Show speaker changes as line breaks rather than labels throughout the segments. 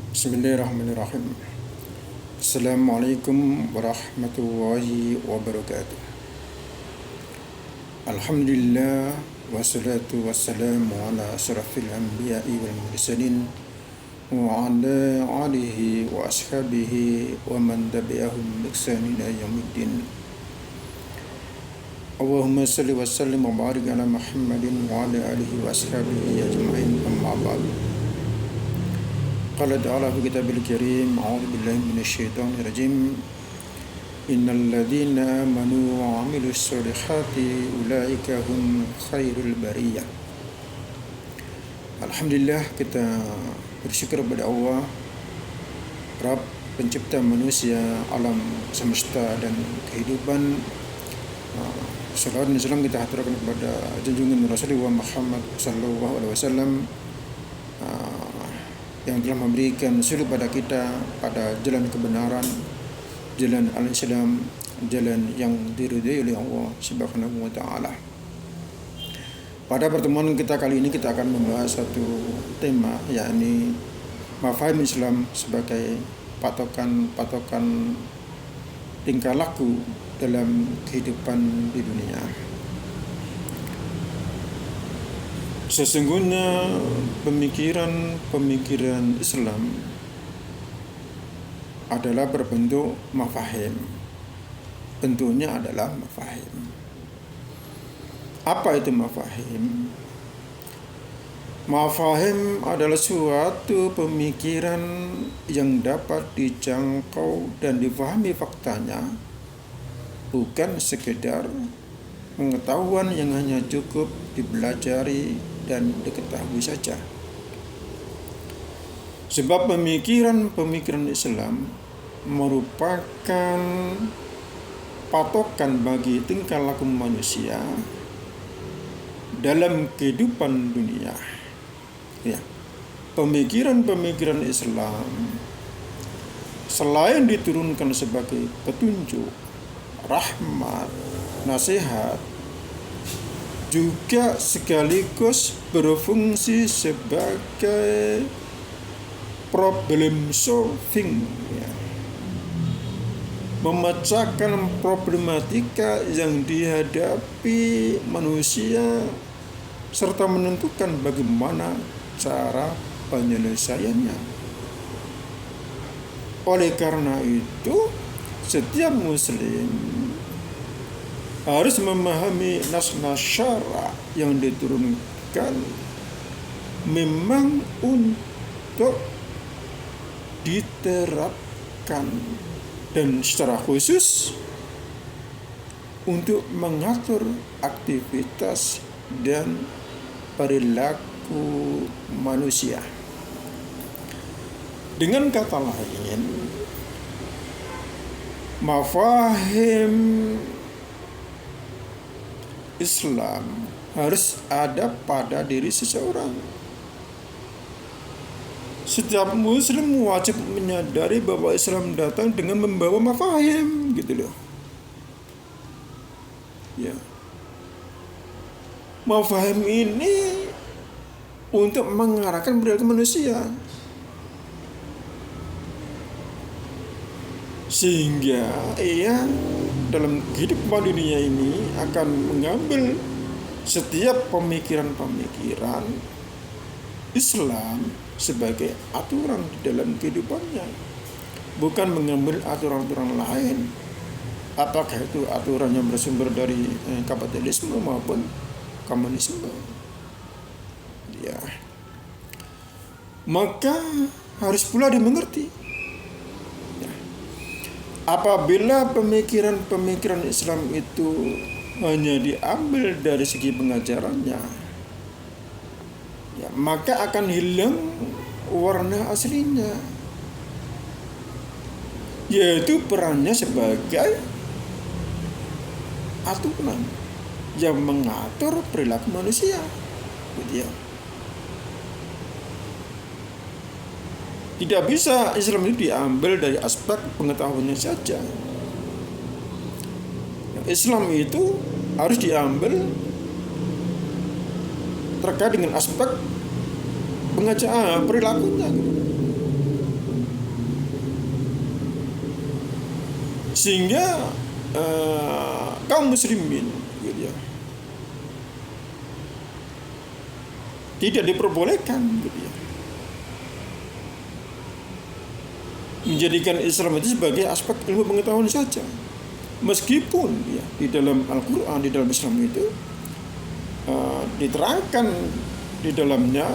Bismillahirrahmanirrahim. Assalamualaikum warahmatullahi wabarakatuh. Alhamdulillah wassalatu wassalamu ala asyrafil anbiya'i wal mursalin wa ala alihi wa ashabihi wa man tabi'ahum bi ihsanin ila yaumiddin. Allahumma salli wa sallim wa barik ala Muhammadin wa ala alihi wa ashabihi ajma'in, amma ba'du. قال تعالى في كتابه الكريم: أعوذ بالله من الشيطان الرجيم إن الذين آمنوا وعملوا الصالحات أولئك هم خير البرية. Alhamdulillah, kita bersyukur kepada Allah, Rabb pencipta manusia, alam semesta dan kehidupan. Salawat dan salam kita haturkan kepada junjungan Rasulullah Muhammad sallallahu alaihi wasallam yang telah memberikan suluh pada kita pada jalan kebenaran, jalan al-Islam, jalan yang diridhai oleh Allah Subhanahu wa taala. Pada pertemuan kita kali ini kita akan membahas satu tema, yakni mafahim Islam sebagai patokan tingkah laku dalam kehidupan di dunia. Sesungguhnya pemikiran Islam adalah berbentuk mafahim. Bentuknya adalah mafahim. Apa itu mafahim? Mafahim adalah suatu pemikiran yang dapat dijangkau dan difahami faktanya, bukan sekedar pengetahuan yang hanya cukup dipelajari dan diketahui saja. Sebab pemikiran Islam merupakan patokan bagi tingkah laku manusia dalam kehidupan dunia. Ya, pemikiran Islam selain diturunkan sebagai petunjuk, rahmat, nasihat, juga sekaligus berfungsi sebagai problem solving, ya, memecahkan problematika yang dihadapi manusia serta menentukan bagaimana cara penyelesaiannya. Oleh karena itu, setiap muslim harus memahami nas-nas syara yang diturunkan memang untuk diterapkan dan secara khusus untuk mengatur aktivitas dan perilaku manusia. Dengan kata lain, mafahim Islam harus ada pada diri seseorang. Setiap muslim wajib menyadari bahwa Islam datang dengan membawa mafahim, gitu loh. Ya. Mafahim ini untuk mengarahkan perilaku manusia, sehingga ia dalam kehidupan dunia ini akan mengambil setiap pemikiran Islam sebagai aturan di dalam kehidupannya, bukan mengambil aturan-aturan lain, apakah itu aturan yang bersumber dari kapitalisme maupun komunisme. Ya, maka harus pula dimengerti, apabila pemikiran Islam itu hanya diambil dari segi pengajarannya, ya, maka akan hilang warna aslinya, yaitu perannya sebagai aturan yang mengatur perilaku manusia, gitu ya. Tidak bisa Islam itu diambil dari aspek pengetahuannya saja. Islam itu harus diambil terkait dengan aspek perilakunya. Sehingga kaum muslimin gitu ya, tidak diperbolehkan gitu ya, menjadikan Islam itu sebagai aspek ilmu pengetahuan saja. Meskipun ya, di dalam Al-Quran, di dalam Islam itu diterangkan di dalamnya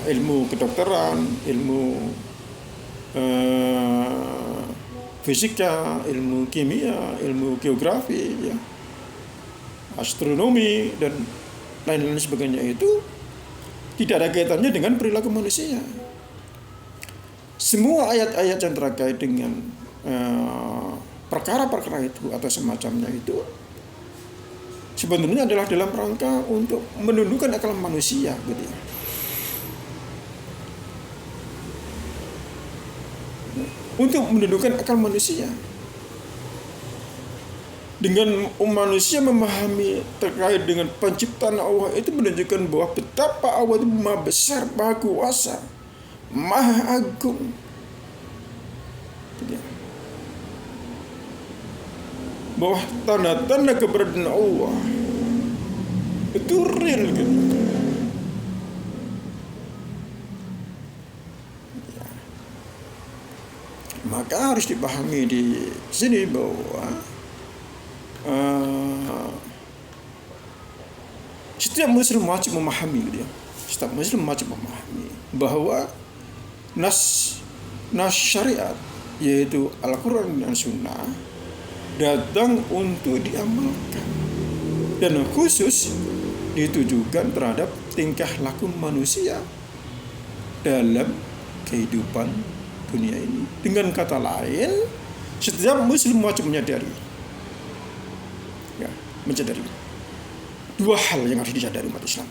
ilmu kedokteran, ilmu fisika, ilmu kimia, ilmu geografi, ya, astronomi dan lain-lain sebagainya itu tidak ada kaitannya dengan perilaku manusia. Semua ayat-ayat yang terkait dengan perkara-perkara itu atau semacamnya itu sebenarnya adalah dalam rangka untuk menundukkan akal manusia gitu ya. Untuk menundukkan akal manusia. Dengan manusia memahami terkait dengan penciptaan Allah itu menunjukkan bahwa betapa Allah itu maha besar, maha kuasa, maha agung. Bahwa tanda-tanda keberadaan Allah itu real gitu. Maka harus dipahami di sini bahwa setiap muslim wajib memahami gitu ya. Setiap muslim wajib memahami bahwa nas syariat yaitu Al-Quran dan Sunnah datang untuk diamalkan dan khusus ditujukan terhadap tingkah laku manusia dalam kehidupan dunia ini. Dengan kata lain, setiap muslim wajib menyadari dua hal yang harus disadari umat Islam.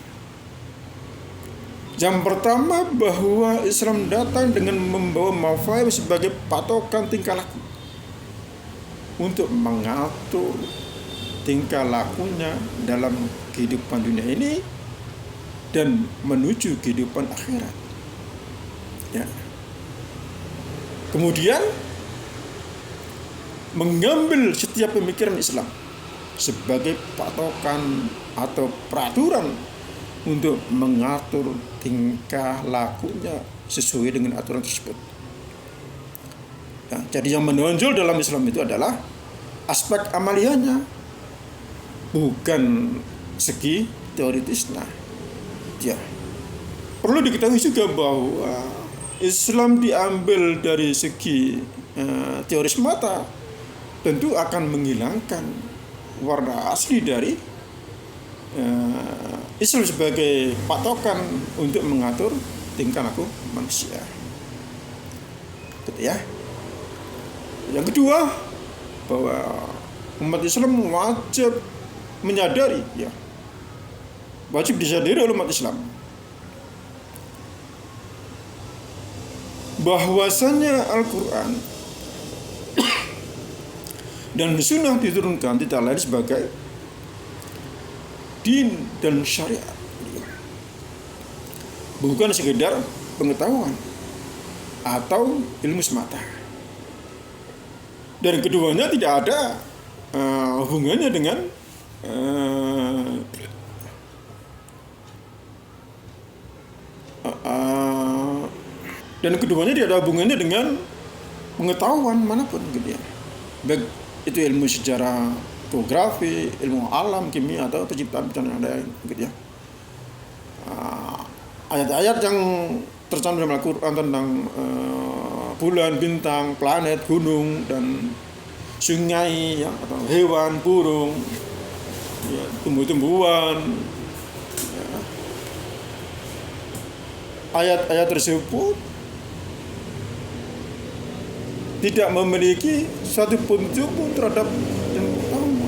Yang pertama, bahwa Islam datang dengan membawa mafahim sebagai patokan tingkah laku untuk mengatur tingkah lakunya dalam kehidupan dunia ini dan menuju kehidupan akhirat. Ya. Kemudian mengambil setiap pemikiran Islam sebagai patokan atau peraturan untuk mengatur tingkah lakunya sesuai dengan aturan tersebut. Ya, jadi yang menonjol dalam Islam itu adalah aspek amaliyahnya, bukan segi teoritisnya. Ya, perlu diketahui juga bahwa Islam diambil dari segi teori semata tentu akan menghilangkan warna asli dari Islam sebagai patokan untuk mengatur tingkah laku manusia. Betul ya? Yang kedua, bahwa umat Islam wajib menyadari, ya, wajib disadari oleh umat Islam bahwasanya Al-Quran dan Sunnah diturunkan tidak lain sebagai din dan syariat, bukan sekedar pengetahuan atau ilmu semata. Dan keduanya tidak ada hubungannya dengan pengetahuan manapun gitu ya. Baik itu ilmu sejarah, geografi, ilmu alam, kimia atau penciptaan yang lain gitu ya. Ayat-ayat yang tercantum dalam Al-Quran tentang bulan, bintang, planet, gunung dan sungai ya, atau hewan, burung, ya, tumbuh-tumbuhan. Ya. Ayat-ayat tersebut tidak memiliki satu petunjuk pun terhadap yang pertama.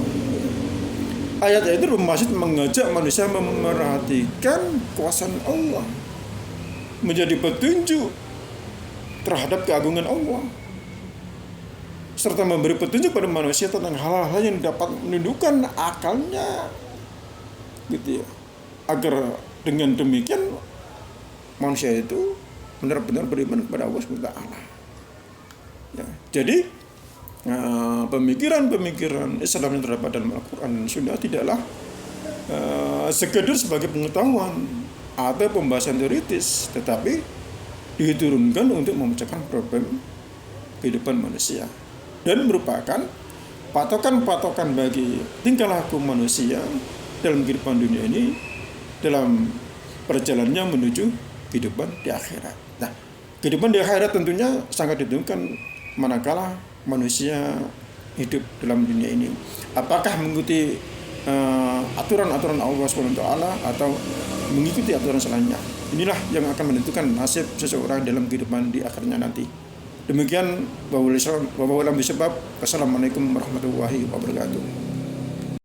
Ayat-ayat itu bermaksud mengajak manusia memerhatikan kuasaan Allah, menjadi petunjuk terhadap keagungan Allah, serta memberi petunjuk pada manusia tentang hal-hal yang dapat menundukkan akalnya, gitu ya, agar dengan demikian manusia itu benar-benar beriman kepada Allah SWT. Ya, jadi pemikiran-pemikiran Islam yang terdapat dalam Al-Quran dan Sunnah tidaklah sekedar sebagai pengetahuan atau pembahasan teoritis, tetapi diturunkan untuk memecahkan problem kehidupan manusia dan merupakan patokan-patokan bagi tingkah laku manusia dalam kehidupan dunia ini dalam perjalanannya menuju kehidupan di akhirat. Nah, kehidupan di akhirat tentunya sangat ditentukan manakala manusia hidup dalam dunia ini. Apakah mengikuti aturan-aturan Allah SWT atau mengikuti aturan selainnya. Inilah yang akan menentukan nasib seseorang dalam kehidupan di akhirnya nanti. Demikian, wassalamualaikum warahmatullahi wabarakatuh.